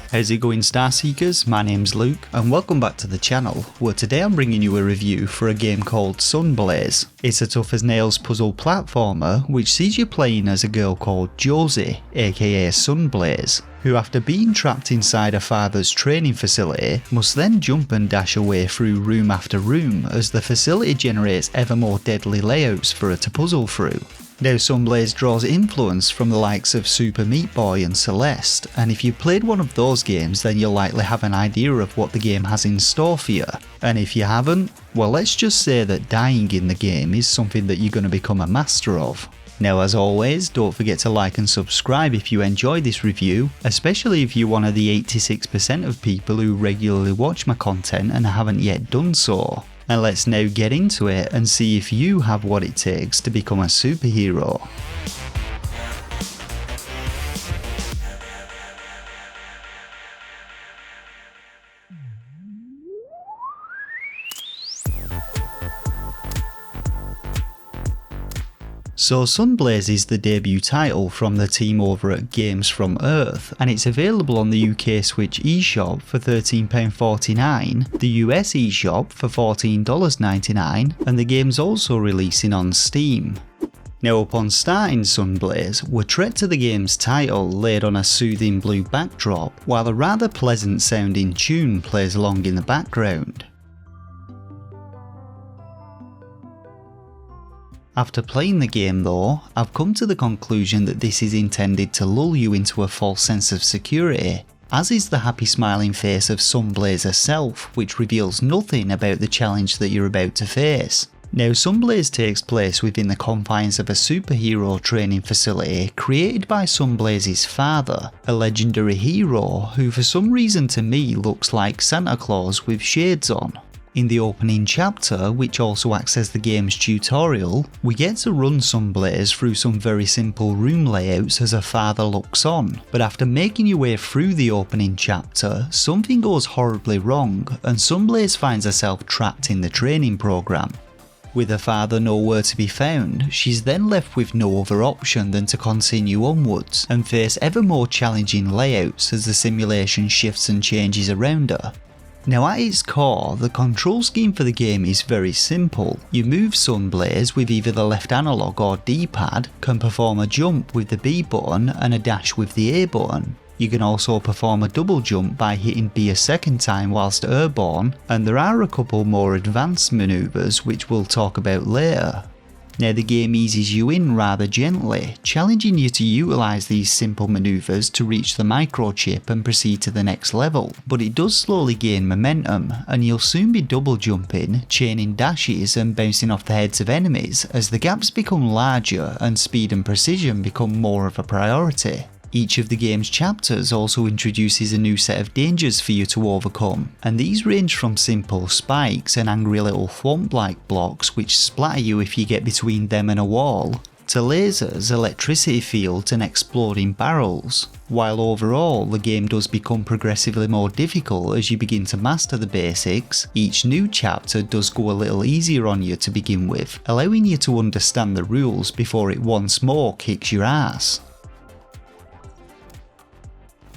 How's it going, Star Seekers? My name's Luke and welcome back to the channel, where today I'm bringing you a review for a game called Sunblaze. It's a tough as nails puzzle platformer which sees you playing as a girl called Josie, aka Sunblaze, who after being trapped inside her father's training facility must then jump and dash away through room after room as the facility generates ever more deadly layouts for her to puzzle through. Now Sunblaze draws influence from the likes of Super Meat Boy and Celeste, and if you played one of those games then you'll likely have an idea of what the game has in store for you, and if you haven't, well let's just say that dying in the game is something that you're going to become a master of. Now as always, don't forget to like and subscribe if you enjoy this review, especially if you're one of the 86% of people who regularly watch my content and haven't yet done so. And let's now get into it and see if you have what it takes to become a superhero. So Sunblaze is the debut title from the team over at Games from Earth, and it's available on the UK Switch eShop for £13.49, the US eShop for $14.99, and the game's also releasing on Steam. Now upon starting Sunblaze, we're treated to the game's title laid on a soothing blue backdrop, while a rather pleasant sounding tune plays along in the background. After playing the game though, I've come to the conclusion that this is intended to lull you into a false sense of security, as is the happy smiling face of Sunblaze herself, which reveals nothing about the challenge that you're about to face. Now Sunblaze takes place within the confines of a superhero training facility created by Sunblaze's father, a legendary hero who for some reason to me looks like Santa Claus with shades on. In the opening chapter, which also acts as the game's tutorial, we get to run Sunblaze through some very simple room layouts as her father looks on, but after making your way through the opening chapter, something goes horribly wrong and Sunblaze finds herself trapped in the training program. With her father nowhere to be found, she's then left with no other option than to continue onwards and face ever more challenging layouts as the simulation shifts and changes around her. Now at its core, the control scheme for the game is very simple. You move Sunblaze with either the left analog or D-pad, can perform a jump with the B button and a dash with the A button. You can also perform a double jump by hitting B a second time whilst airborne, and there are a couple more advanced manoeuvres which we'll talk about later. Now the game eases you in rather gently, challenging you to utilise these simple manoeuvres to reach the microchip and proceed to the next level, but it does slowly gain momentum and you'll soon be double jumping, chaining dashes and bouncing off the heads of enemies as the gaps become larger and speed and precision become more of a priority. Each of the game's chapters also introduces a new set of dangers for you to overcome, and these range from simple spikes and angry little thwomp-like blocks which splatter you if you get between them and a wall, to lasers, electricity fields and exploding barrels. While overall the game does become progressively more difficult as you begin to master the basics, each new chapter does go a little easier on you to begin with, allowing you to understand the rules before it once more kicks your ass.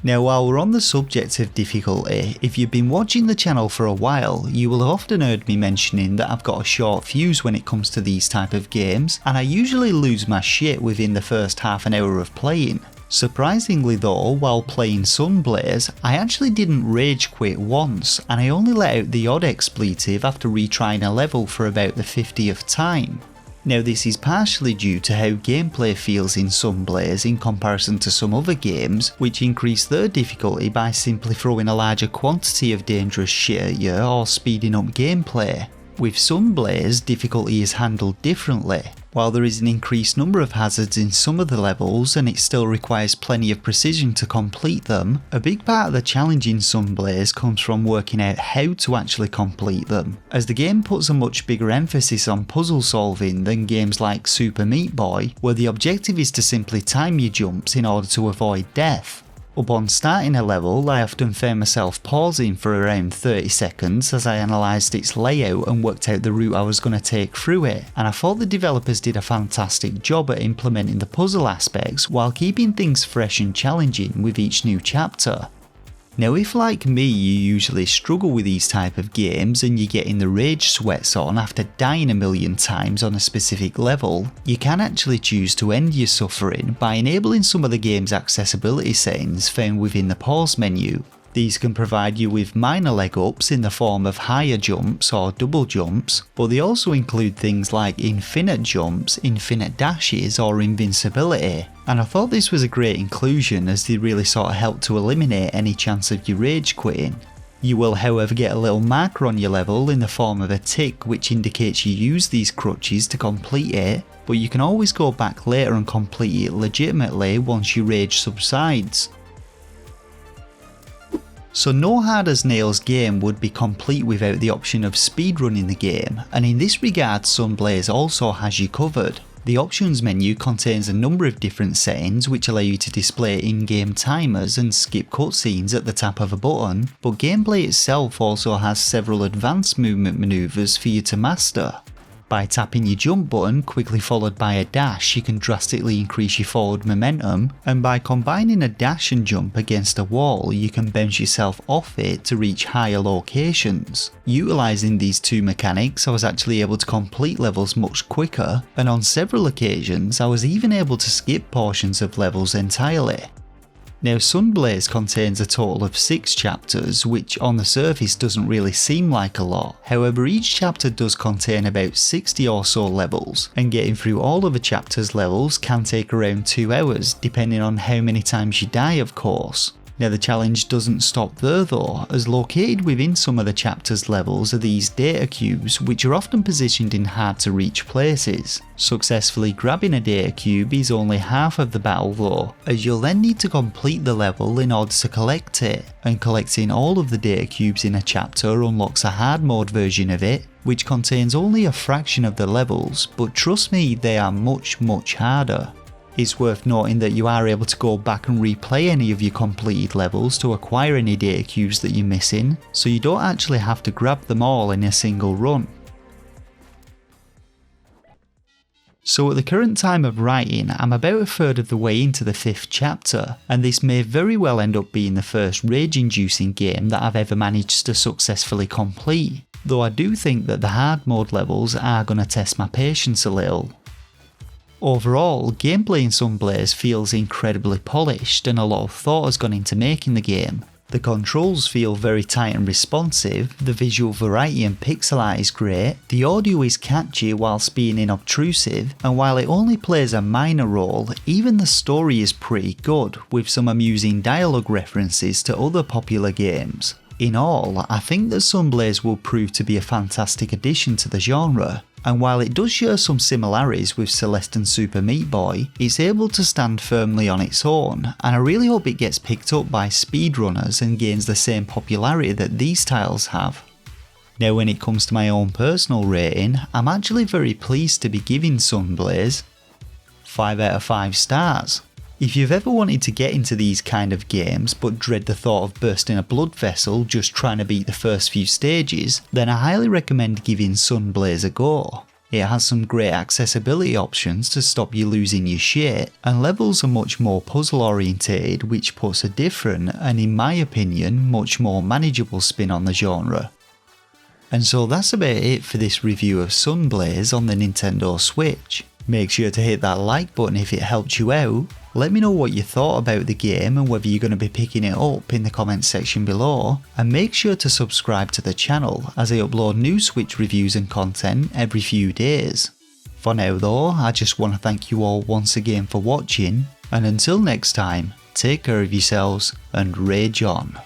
Now while we're on the subject of difficulty, if you've been watching the channel for a while, you will have often heard me mentioning that I've got a short fuse when it comes to these type of games, and I usually lose my shit within the first half an hour of playing. Surprisingly though, while playing Sunblaze, I actually didn't rage quit once, and I only let out the odd expletive after retrying a level for about the 50th time. Now this is partially due to how gameplay feels in Sunblaze in comparison to some other games, which increase their difficulty by simply throwing a larger quantity of dangerous shit at you or speeding up gameplay. With Sunblaze, difficulty is handled differently. While there is an increased number of hazards in some of the levels and it still requires plenty of precision to complete them, a big part of the challenge in Sunblaze comes from working out how to actually complete them, as the game puts a much bigger emphasis on puzzle solving than games like Super Meat Boy, where the objective is to simply time your jumps in order to avoid death. Upon starting a level, I often found myself pausing for around 30 seconds as I analysed its layout and worked out the route I was going to take through it, and I thought the developers did a fantastic job at implementing the puzzle aspects while keeping things fresh and challenging with each new chapter. Now if like me you usually struggle with these type of games and you're getting the rage sweats on after dying a million times on a specific level, you can actually choose to end your suffering by enabling some of the game's accessibility settings found within the pause menu. These can provide you with minor leg ups in the form of higher jumps or double jumps, but they also include things like infinite jumps, infinite dashes or invincibility, and I thought this was a great inclusion as they really sort of help to eliminate any chance of your rage quitting. You will however get a little marker on your level in the form of a tick which indicates you use these crutches to complete it, but you can always go back later and complete it legitimately once your rage subsides. So no hard as nails game would be complete without the option of speedrunning the game, and in this regard Sunblaze also has you covered. The options menu contains a number of different settings which allow you to display in-game timers and skip cutscenes at the tap of a button, but gameplay itself also has several advanced movement maneuvers for you to master. By tapping your jump button quickly followed by a dash, you can drastically increase your forward momentum, and by combining a dash and jump against a wall you can bounce yourself off it to reach higher locations. Utilising these two mechanics I was actually able to complete levels much quicker, and on several occasions I was even able to skip portions of levels entirely. Now Sunblaze contains a total of 6 chapters, which on the surface doesn't really seem like a lot. However, each chapter does contain about 60 or so levels, and getting through all of a chapter's levels can take around 2 hours, depending on how many times you die of course. Now the challenge doesn't stop there though, as located within some of the chapter's levels are these data cubes which are often positioned in hard to reach places. Successfully grabbing a data cube is only half of the battle though, as you'll then need to complete the level in order to collect it, and collecting all of the data cubes in a chapter unlocks a hard mode version of it, which contains only a fraction of the levels, but trust me, they are much harder. It's worth noting that you are able to go back and replay any of your completed levels to acquire any data cubes that you're missing, so you don't actually have to grab them all in a single run. So at the current time of writing, I'm about a third of the way into the 5th chapter, and this may very well end up being the first rage-inducing game that I've ever managed to successfully complete, though I do think that the hard mode levels are going to test my patience a little. Overall, gameplay in Sunblaze feels incredibly polished and a lot of thought has gone into making the game. The controls feel very tight and responsive, the visual variety and pixel art is great, the audio is catchy whilst being inobtrusive, and while it only plays a minor role, even the story is pretty good, with some amusing dialogue references to other popular games. In all, I think that Sunblaze will prove to be a fantastic addition to the genre, and while it does share some similarities with Celeste and Super Meat Boy, it's able to stand firmly on its own, and I really hope it gets picked up by speedrunners and gains the same popularity that these titles have. Now when it comes to my own personal rating, I'm actually very pleased to be giving Sunblaze 5 out of 5 stars. If you've ever wanted to get into these kind of games but dread the thought of bursting a blood vessel just trying to beat the first few stages, then I highly recommend giving Sunblaze a go. It has some great accessibility options to stop you losing your shit, and levels are much more puzzle orientated, which puts a different, and in my opinion, much more manageable spin on the genre. And so that's about it for this review of Sunblaze on the Nintendo Switch. Make sure to hit that like button if it helped you out. Let me know what you thought about the game and whether you're going to be picking it up in the comments section below, and make sure to subscribe to the channel as I upload new Switch reviews and content every few days. For now though, I just want to thank you all once again for watching, and until next time, take care of yourselves and rage on.